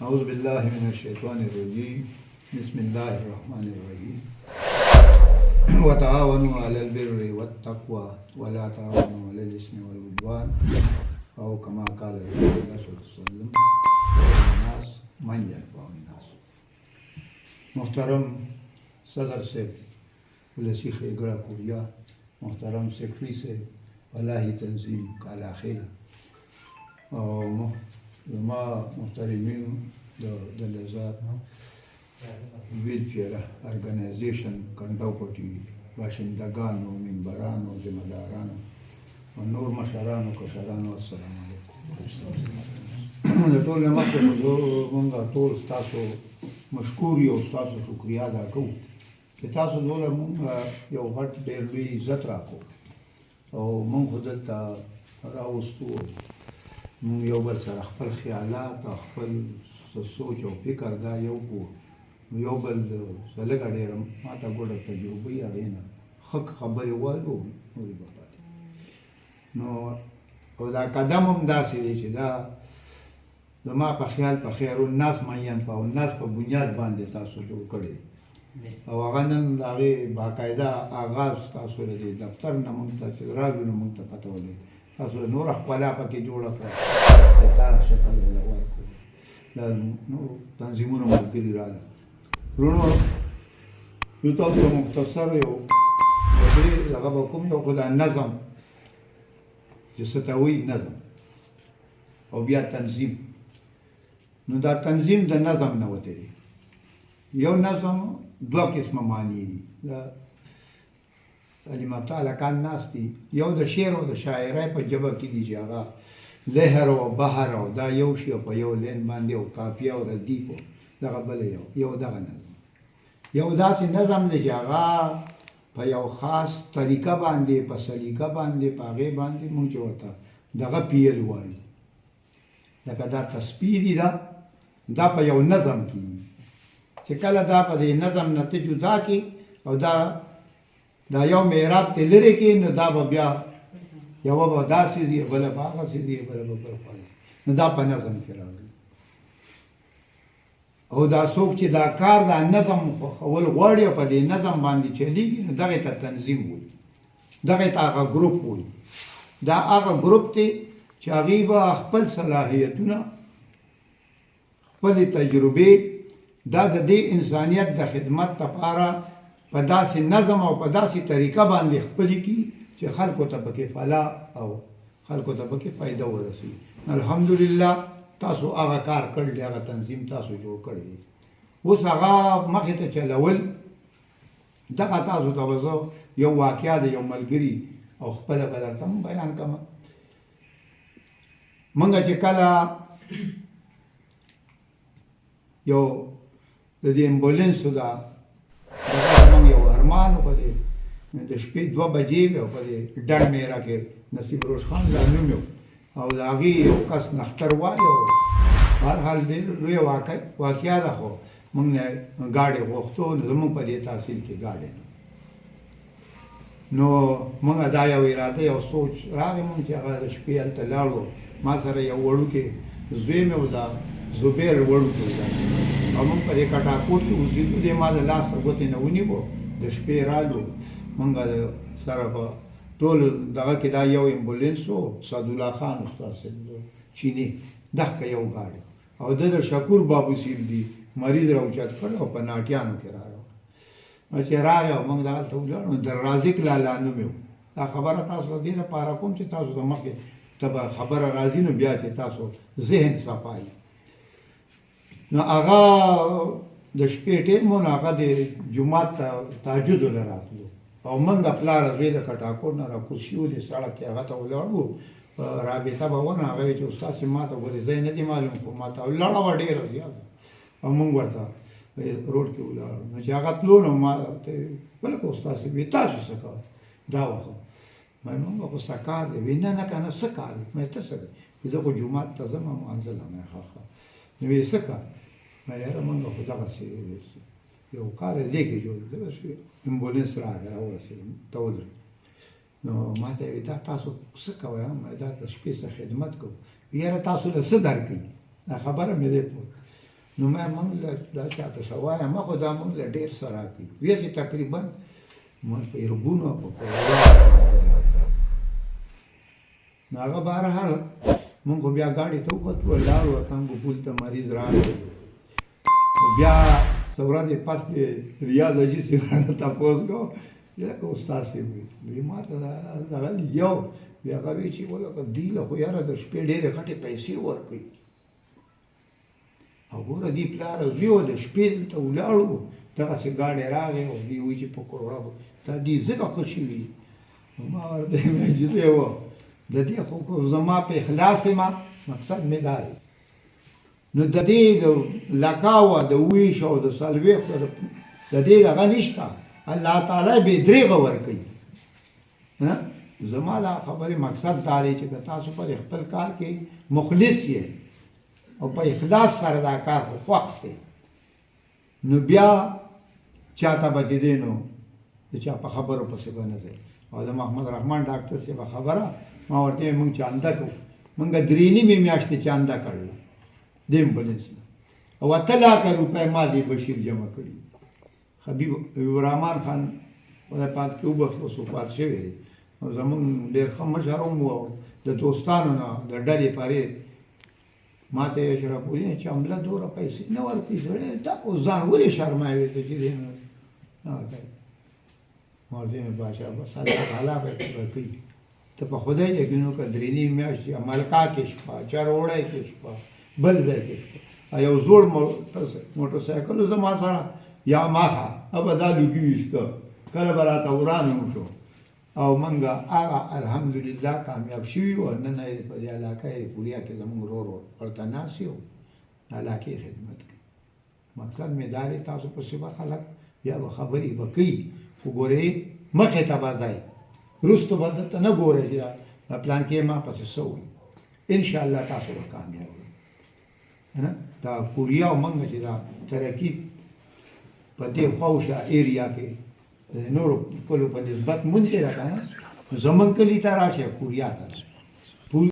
أعوذ بالله من الشيطان الرجيم بسم الله الرحمن الرحيم وتعاونوا على البر والتقوى ولا تعاونوا على الإثم والعدوان أو كما قال رسول الله صلى الله عليه وسلم الناس من ينفع الناس. محترم صدر سے ولسی خیگڑا کوریا، محترم سیکرٹری سے فلاحی تنظیم کالا خیل اور محترمین د لزار ویلفیر ارگنایزیشن کنډاوپټي باشندگانو، ممبرانو، ذمہدارانو او نور مشرانو کشرانو، السلام علیکم. د ټول نه مخکې مونږ ټول تاسو مشکور یو، تاسو شکریا ادا کوو چې تاسو دوله مونږ یو غټ ډېر لوی عزت راکړو او مونږ خو دلته راوستو، مونږ یو بل سره خپل خیالات او خپل سوچ او فکر دا یو کو یو بل څه لږه ډېره ماته ګوډه تجربه یې هغې نه ښه خبرې وایو نورې به پاتې نو او دا قدم هم داسې دی چې دا زما په خیال په خیر الناس من ينفع الناس په بنیاد باندې تاسو جوړ کړی او هغه نن د هغې باقاعده آغاز تاسو د دې دفتر نه مونږ ته چې راغلو نو مونږ ته پته ولګي تاسو نوره ښکلا پکې جوړه کړه د تا شکل یې ورکړو دا نور تنظیمونه ملګري راغله وروڼو یو تاسو ته مختصر یو دغه به کوم یو خو دا نظم چې څه ته وایي نظم او بیا تنظیم. نو دا تنظیم د نظم نه وتی دی. یو نظم دوه قسمه معنی دي. دا تعلیم یافته هلکان ناست دي، یو د شعر او د شاعرۍ په ژبه کې دي چې هغه لهر او بحر او دا یو شی په یو لین باندې او قافیه او ردیف او دغه بله یو دغه نظم. یو داسې نظم دی چې هغه په یو خاص طریقه باندې په سلیقه باندې په هغې باندې مونږ چې ورته دغه پیل وایو، لکه دا تسبیح دي دا په یو نظم کې چې کله دا په دې نظم نه ته جدا کړي او دا یو معراب ته لرې کړي نو دا به بیا یوه به داسې دي بله به هغسې دي بله به بل خوا دي، نو دا په نظم کې راغلي. او دا څوک چې دا کار دا نظم خوښول غواړي او په دې نظم باندې چلیږي نو دغې ته تنظیم وایي، دغې ته هغه ګروپ وایي. دا هغه ګروپ دی چې هغې به خپل صلاحیتونه، خپلې تجربې دا د دې انسانیت د خدمت لپاره په داسې نظم او په داسې طریقه باندې خپلې کړي چې خلکو ته پکې فلاح او خلکو ته پکې فایده ورسوي. الحمدلله تاسو هغه کار کړی، هغه تنظیم تاسو جوړ کړی دی. اوس هغه مخې ته چلول دغه تاسو ته به زه یو واقعه د یو ملګري او خپله به درته هم بیان کړم. مونږ چې کله یو د دې امبولینسو دا زموږ یو ارمان و په دې د شپې 2 بجې وې او په دې ډډ میرا کې نصیب روش خان دا نوم یو او د هغې یو کس نختر وایي او هرحال ډېر لویه واقعه ده خو مونږ نه ګاډۍ غوښتو نو زموږ په دې تحصیل کې ګاډۍ نو مونږ دا یو اراده یو سوچ راغی مونږ چې هغه د شپې هلته لاړو. ما سره یو وړوکی زوی مې و دا زبیر وړوکی و او مونږ په دې کټاکوټ کې اوسېدو. دې ما د لاسه ګوتې نه ونیو، د شپې رالو مونږ سره په ټول دغه کې دا یو امبولینس و، سعدالله خان استاد صاحب چیني دغه یو ګاډی او د شکور بابو صاحب دي مریض راوچت کړ او په ناټیانو کې راغی. چې راغی او مونږ دغلته ولاړو د رازق لالا نوم یې دا خبره تاسو ته دې لپاره کوم چې تاسو ته مخکې ته به خبره راځي نو بیا چې تاسو ذهن صفایي. نو هغه د شپې ټیم و نو هغه د جومات ته تهجدو له راتلو او موږ د پلار زوی د کټاکور نه راکوز شوو دې سړک کې هغه ته ولاړو. رابطه به ونه هغه وایي چې استاد صاحب ما ته ګورې ځای نه دي معلوم خو ما ته لړه وه ډېره زیاته او موږ ورته روډ کې ولاړو. نو چې هغه تلو نو ما ته بله که استاد صاحب وایي تاسو څه کوئ دا وخت مونږ خو څه کار دی؟ وایي نه نه که نه څه کار دی؟ مې ته څه دی؟ زه خو جومات ته ځم مانځله مې ښه ښه. نو وایي څه کار؟ مې یاره مونږ خو دغسې یو کار دی دې کې جوړ دی امبولینس راغی راورسېدم ته ودرېد. نو ما ته وایي دا تاسو څه کوئ؟ ما دا د شپې څه خدمت کوو. یاره تاسو له څه درکوي؟ دا خبره مې دی پوه. نو ما موږ دا چاته څه وایم خو دا موږ له ډېر څه راکوي ویسې تقریبا موږ په یرغونو په نو هغه بهرحال موږ خو بیا ګاډي ته وختو ولاړو څنګه پول ته مریض راغی بیا څه ورځې پس د ریاض حاجي صاحب راته تپوس کو لکه استاد صاحب وي ما ته دغه یو بیا هغه وایي چې ولکه دوی له خو یاره د شپې ډېرې غټې پیسې ورکوي او ګوره دې پلار او دوی د شپې دلته ولاړو دغسې ګاډی راغی او دوی وایي چې په کروړه دا دوی ځکه خوشي وي ما ورته وایم حاجي صاحب د دې خو زما په اخلاص ما مقصد مې دا دی نو د دې د لکاوه د ویش او د څلوېښتو د دې دغه نشته الله تعالی بې درېغه ورکوي زما دا خبرې مقصد دا دی چې که تاسو پر خپل کار کې مخلص یې او په اخلاص سره دا کار خو خوښ دی نو بیا چاته به چې دی نو د چا په خبرو پسې به نه ځئ او د محمد رحمان ډاکټر صاحب خبره ما ورته ویل موږ چانده کوو موږ 3.5 میاشتې چانده کړله د ایمبولنس نه او 8 لکه روپۍ ما دې بشیر جمع کړي حبیب الرحمن خان خدای پاک ته وبخښي اوس وفات شوی دی او زمونږ ډېر ښه مشر هم و د دوستانو نه د ډلې پرې ما ته یې اشرف ولي چې عمله دومره پیسې نه ورکوي سړی دا اوس ځان ولې شرموي ته چې دی نه کوي ما ورته ویل بادشاه بس الله تعالی به کوي ته په خدای یقین وکړه 3.5 میاشتې ملکا کې شپه چروړی کې شپه بل ځای کې شپه یو زوړ موټرسایکل زما سره یا ماخه ابا دا لوګي ویسته کله به راته وران وشو او منګه هغه الحمدلله کامیاب شوي وو نن یې په دې علاقه یې پوریا کې زموږ ورور ورته ناست یو د علاقې خدمت کوي مقصد مې دا دی تاسو پسې به خلک بیا به خبرې به کوي خو ګورې مخې ته به ځئ وروسته به درته نه ګورئ چې دا پلان کې ما پسې څه وي انشاءالله تاسو به کامیاب وئ دا پوریا او منګه چې دا ترقي په دې خواوشا ایریا کې نورو کلو په نسبت مونږ ته راځه زمونږ کلي ته راشه کوریا ته